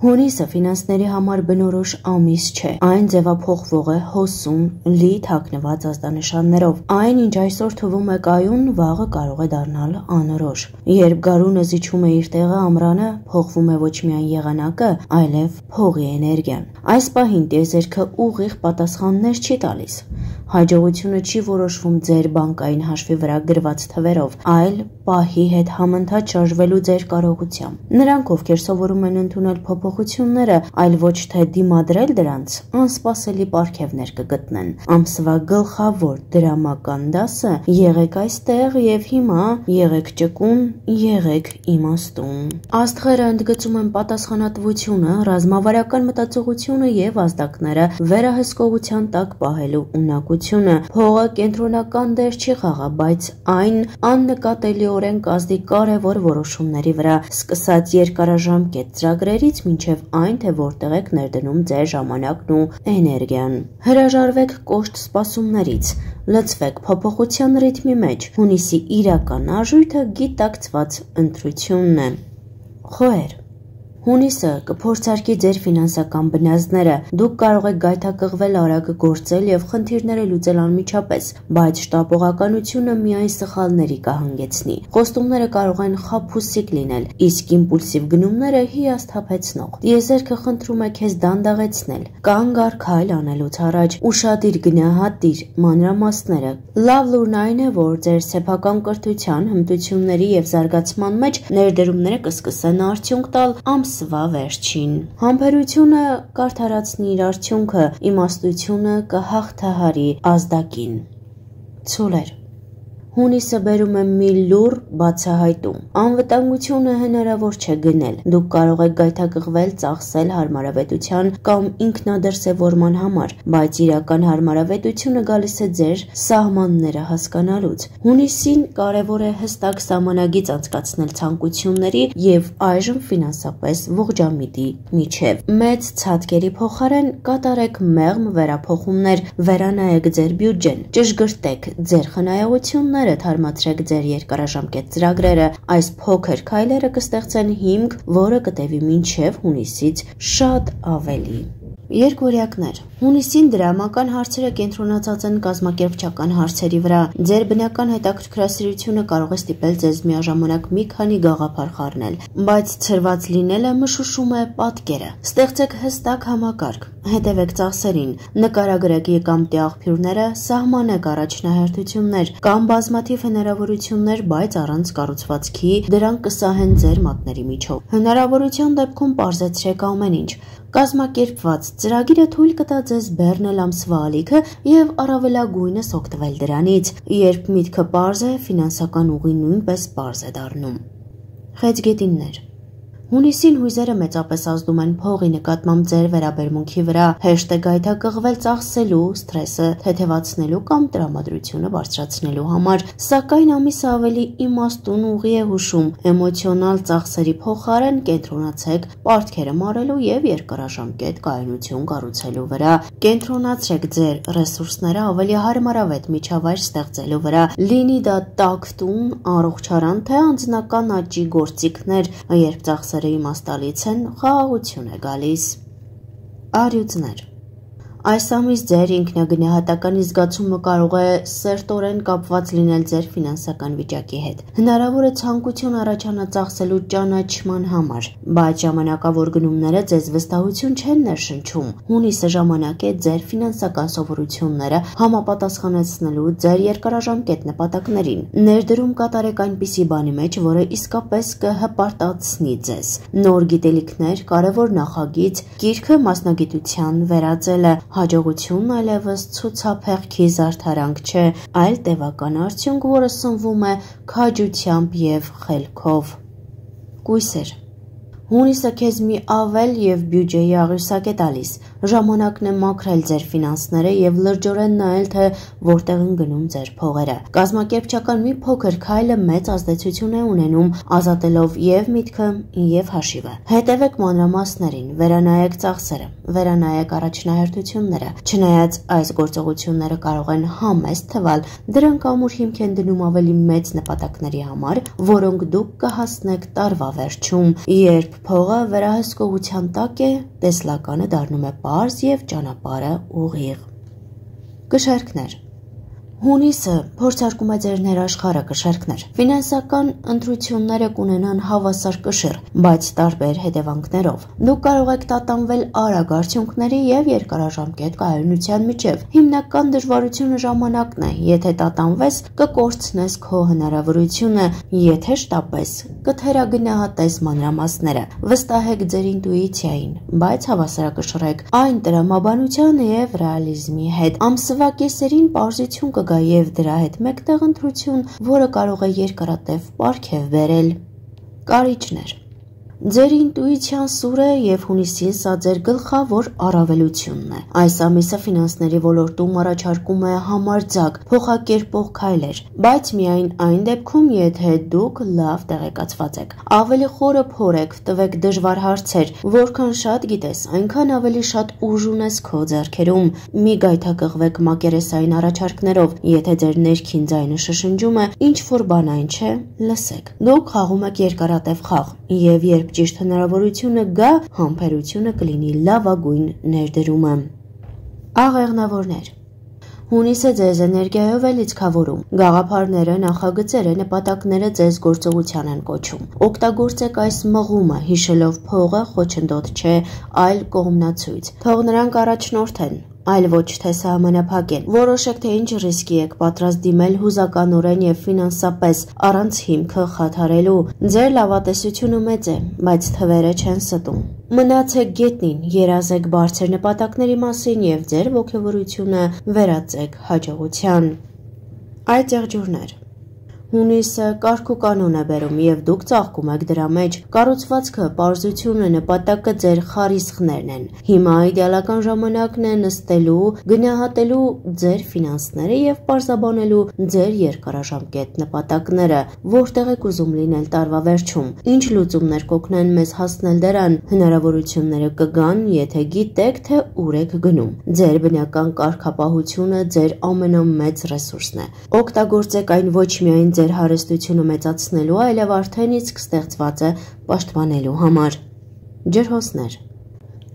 Հունիսը ֆինանսների համար բնորոշ ամիս չէ, այն ձևափոխվող է հոսում, լի թաքնված ազդանշաններով, այն ինչ այսօր թվում է կայուն, վաղը կարող է դառնալ անորոշ, երբ գարունը զիջում է իր տեղը ամռանը, փոխվում է ոչ միայն եղանակը, այլև փողի էներգիան, այս պահին տիեզերքը ուղիղ պատասխաններ չի տալիս, հաջողությունը չի որոշվում ձեր բանկային հաշվի վրա գրված թվերով, այլ պահի հետ համընթաց շարժվելու ձեր կարողությամբ, նրանք ովքեր սովորում են ընդունել փոփոխությունները, այլ ոչ թե դիմադրել դրանց, անսպասելի պարգևներ կգտնեն, ամսվա գլխավոր դրամական դասը եղեք այստեղ և հիմա, եղեք ճկուն, եղեք իմաստուն, աստղերը ընդգծում են պատասխանատվությունը, ռազմավարական մտածողությունը և ազդակները վերահսկողության տակ պահելու ունակությունը, փողը կենտրոնական դեր չի խաղա, բայց այն աննկատելիորեն կազդի կարևոր որոշումների վրա, սկսած երկարաժամկետ ծրագրերից մինչև այն, թե որտեղ եք ներդնում ձեր ժամանակն ու էներգիան։ Հրաժարվեք կոշտ սպասումներից, լցվեք փոփոխության ռիթմի մեջ, հունիսի իրական արժույթը գիտակցված ընտրությունն է։ Խոհեր Հունիսը կփորձարկի ձեր ֆինանսական բնազդները, դուք կարող եք գայթակղվել արագ գործել և խնդիրները լուծել անմիջապես, բայց շտապողականությունը միայն սխալների կհանգեցնի, խոստումները կարող են խաբուսիկ լինել, իսկ իմպուլսիվ գնումները հիասթափեցնող, տիեզերքը խնդրում է քեզ դանդաղեցնել, կանգ առ քայլ անելուց առաջ, ուշադիր գնահատիր մանրամասները, լավ լուրն այն է, որ ձեր սեփական կրթության, հմտությունների և զարգացման մեջ ներդրումները կսկսեն արդյունք տալ ամսվա վերջին։ Համբերությունը կարդարացնի իր արդյունքը, իմաստությունը կհաղթահարի ազդակին։ Ցուլեր Հունիսը բերում է մի լուռ բացահայտում, անվտանգությունը հնարավոր չէ գնել, դուք կարող եք գայթակղվել ծախսել հարմարավետության կամ ինքնադրսևորման համար, բայց իրական հարմարավետությունը գալիս է ձեր սահմանները հասկանալուց։ Հունիսին կարևոր է հստակ սահմանագիծ անցկացնել ցանկությունների և այժմ ֆինանսապես ողջամիտի միջև։ Մեծ ցատկերի փոխարեն կատարեք մեղմ վերափոխումներ, վերանայեք ձեր բյուջեն, ճշգրտեք ձեր խնայողությունները, թարմացրեք ձեր երկարաժամկետ ծրագրերը, այս փոքր քայլերը կստեղծեն հիմք, որը կտևի մինչև հունիսից շատ ավելի։ Երկվորյակներ Հունիսին դրամական հարցերը կենտրոնացած են կազմակերպչական հարցերի վրա, ձեր բնական հետաքրքրասիրությունը կարող է ստիպել ձեզ միաժամանակ մի քանի գաղափար խառնել, բայց ցրված լինելը մշուշում է պատկերը, ստեղծեք հստակ համակարգ, հետևեք ծախսերին, նկարագրեք եկամտի աղբյուրները, սահմանեք առաջնահերթություններ, կամ բազմաթիվ հնարավորություններ, բայց առանց կառուցվածքի, դրանք կսահեն ձեր մատների միջով։ Հնարավորության դեպքում պարզեցրեք ամեն ինչ, կազմակերպված ծրագիրը թույլ կտա ձեզ բեռնել ամսվա ալիքը և առավելագույնս օգտվել դրանից, երբ միտքը պարզ է, ֆինանսական ուղին նույնպես պարզ է դառնում։ Խեցգետիններ Հունիսին հույզերը մեծապես ազդում են փողի նկատմամբ ձեր վերաբերմունքի վրա, հեշտ է գայթակղվել ծախսելու, սթրեսը թեթևացնելու կամ տրամադրությունը բարձրացնելու համար, սակայն ամիսը ավելի իմաստուն ուղի է հուշում, էմոցիոնալ ծախսերի փոխարեն կենտրոնացեք պարտքերը մարելու և երկարաժամկետ կայունություն կառուցելու վրա, կենտրոնացրեք ձեր ռեսուրսները ավելի հարմարավետ միջավայր ստեղծելու վրա, լինի դա տաք տուն, առողջարան, թե անձնական աճի գործիքներ, երբ ծախսերը իմաստալից են, խաղաղություն է գալիս։ Առյուծներ Այս ամիս ձեր ինքնագնահատականի զգացումը կարող է սերտորեն կապված լինել ձեր ֆինանսական վիճակի հետ։ Հնարավոր է ցանկություն առաջանա ծախսելու ճանաչման համար, բայց ժամանակավոր գնումները ձեզ վստահություն չեն ներշնչում։ Հունիսը ժամանակ է ձեր ֆինանսական սովորությունները համապատասխանեցնելու ձեր երկարաժամկետ նպատակներին։ Ներդրում կատարեք այնպիսի բանի մեջ, որը իսկապես կհպարտացնի ձեզ։ Նոր գիտելիքներ, կարևոր նախագիծ, գիրքը մասնագիտության վերածելը, հաջողությունն այլևս ցուցափեղկի զարդարանք չէ, այլ տևական արդյունք, որը սնվում է քաջությամբ և խելքով։ Կույսեր Հունիսը քեզ մի ավել և բյուջեի աղյուսակ է տալիս, ժամանակն է մաքրել ձեր ֆինանսները և լրջորեն նայել, թե որտեղ են գնում ձեր փողերը։ Կազմակերպչական մի փոքր քայլը մեծ ազդեցություն է ունենում, ազատելով և միտքը, և հաշիվը։ Հետևեք մանրամասներին, վերանայեք ծախսերը, վերանայեք առաջնահերթությունները։ Չնայած այս գործողությունները կարող են համեստ թվալ, դրանք ամուր հիմք են դնում ավելի մեծ նպատակների համար, որոնք դուք կհասնեք տարվա վերջում, երբ Երբ փողը վերահսկողության տակ է, տեսլականը դառնում է պարզ և ճանապարհը ուղիղ։ Կշեռքներ։ Հունիսը փորձարկում է ձեր ներաշխարհը, կշեռքներ։ Ֆինանսական ընտրությունները կունենան հավասար կշիռ, բայց տարբեր հետևանքներով։ Դուք կարող եք տատանվել արագ արդյունքների և երկարաժամկետ կայունության միջև։ Հիմնական դժվարությունը ժամանակն է։ Եթե տատանվես, կկորցնես քո հնարավորությունը, եթե շտապես, կթերագնահատես մանրամասները։ Վստահեք ձեր ինտուիցիային, բայց հավասարակշռեք այն տրամաբանության և ռեալիզմի հետ։ Ամսվա կեսերին պարզություն կգա և դրա հետ մեկտեղ ընտրություն, որը կարող է երկարատև պարգև բերել։ Կարիճներ։ Ձեր ինտուիցիան սուր է և հունիսին սա ձեր գլխավոր առավելությունն է։ Այս ամիսը ֆինանսների ոլորտում առաջարկում է համարձակ, փոխակերպող քայլեր, բայց միայն այն դեպքում, եթե դուք լավ տեղեկացված եք։ Ավելի խորը փորեք, տվեք դժվար հարցեր, որքան շատ գիտես, այնքան ավելի շատ ուժ ունես քո ձեռքերում։ Մի գայթակղվեք մակերեսային առաջարկներով, եթե ձեր ներքին ձայնը շշնջում է, ինչ-որ բան այն չէ, լսեք։ Դուք խաղում եք երկարատև խաղ, և երբ ճիշտ հնարավորությունը գա, համբերությունը կլինի լավագույն ներդրումը։ Աղեղնավորներ։ Հունիսը ձեզ էներգիայով է լիցքավորում։ Գաղափարները, նախագծերը, նպատակները ձեզ գործողության են կոչում։ Օգտագործեք այս մղումը, հիշելով փողը խոչընդոտ չէ, այլ կողմնացույց։ Թող նրանք առաջնորդեն, այլ ոչ թե սահմանափակեն։ Որոշեք, թե ինչ ռիսկի եք պատրաստ դիմել հուզականորեն և ֆինանսապես, առանց հիմքը խաթարելու։ Ձեր լավատեսությունը մեծ է, բայց թվերը չեն ստում։ Մնացեք գետնին, երազեք բարձր նպատակների մասին և ձեր ոգևորությունը վերածեք հաջողության։ Այդ եղջյուրներ։ Հունիսը կարգուկանոն է բերում և դուք ծաղկում եք դրա մեջ։ Կառուցվածքը, պարզությունը, նպատակը ձեր խարիսխներն են։ Հիմա իդեալական ժամանակն է նստելու, գնահատելու ձեր ֆինանսները և պարզաբանելու ձեր երկարաժամկետ նպատակները, որտեղ եք ուզում լինել տարվա վերջում։ Ինչ լուծումներ կօգնեն մեզ հասնել դրան։ Հնարավորությունները կգան, եթե գիտեք, թե ուր եք գնում։ Ձեր բնական կարգապահությունը ձեր ամենամեծ ռեսուրսն է։ Օգտագործեք այն ոչ միայն ձեր հարստությունը մեծացնելու, այլև արդեն իսկ ստեղծվածը պաշտպանելու համար։ Ջրհոսներ։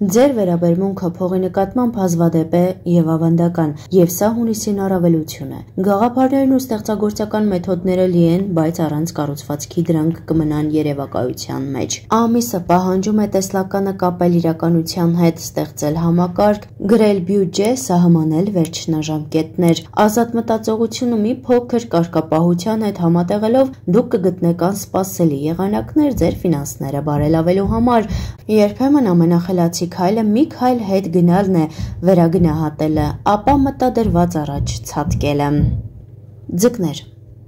Ձեր վերաբերմունքը փողի նկատմամբ հազվադեպ է և ավանդական, և սա հունիսին առավելություն է։ Գաղափարներն ու ստեղծագործական մեթոդները լի են, բայց առանց կառուցվածքի դրանք կմնան երևակայության մեջ։ Ամիսը պահանջում է տեսլականը կապել իրականության հետ, ստեղծել համակարգ, գրել բյուջե, սահմանել վերջնաժամկետներ։ Ազատ մտածողությունը մի փոքր կարգապահության հետ համատեղելով, դուք կգտնեք անսպասելի եղանակներ ձեր ֆինանսները բարելավելու համար։ Երբեմն ամենախելացի քայլը մի քայլ հետ գնալն է, վերագնահատելը, ապա մտադրված առաջ ցատկելը։ Ձկներ։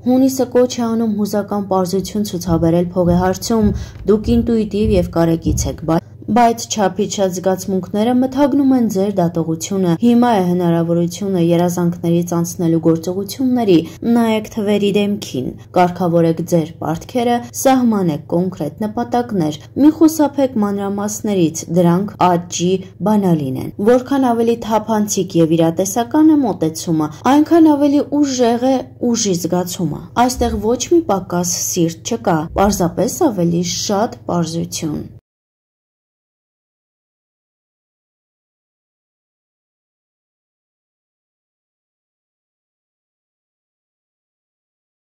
Հունիսը կոչ է անում հուզական պարզություն ցուցաբերել փողի հարցում։ Դուք ինտուիտիվ և կարեկից եք, բայց չափից շատ զգացմունքները մթագնում են ձեր դատողությունը։ Հիմա է հնարավորությունը երազանքներից անցնելու գործողությունների։ Նայեք թվերի դեմքին, կարգավորեք ձեր պարտքերը, սահմանեք կոնկրետ նպատակներ։ Մի խուսափեք մանրամասներից, դրանք աճի բանալին են։ Որքան ավելի թափանցիկ և իրատեսական է մոտեցումը, այնքան ավելի ուժեղ է ուժի զգացումը։ Այստեղ ոչ մի պակաս սիրտ չկա, պարզապես ավելի շատ պարզություն։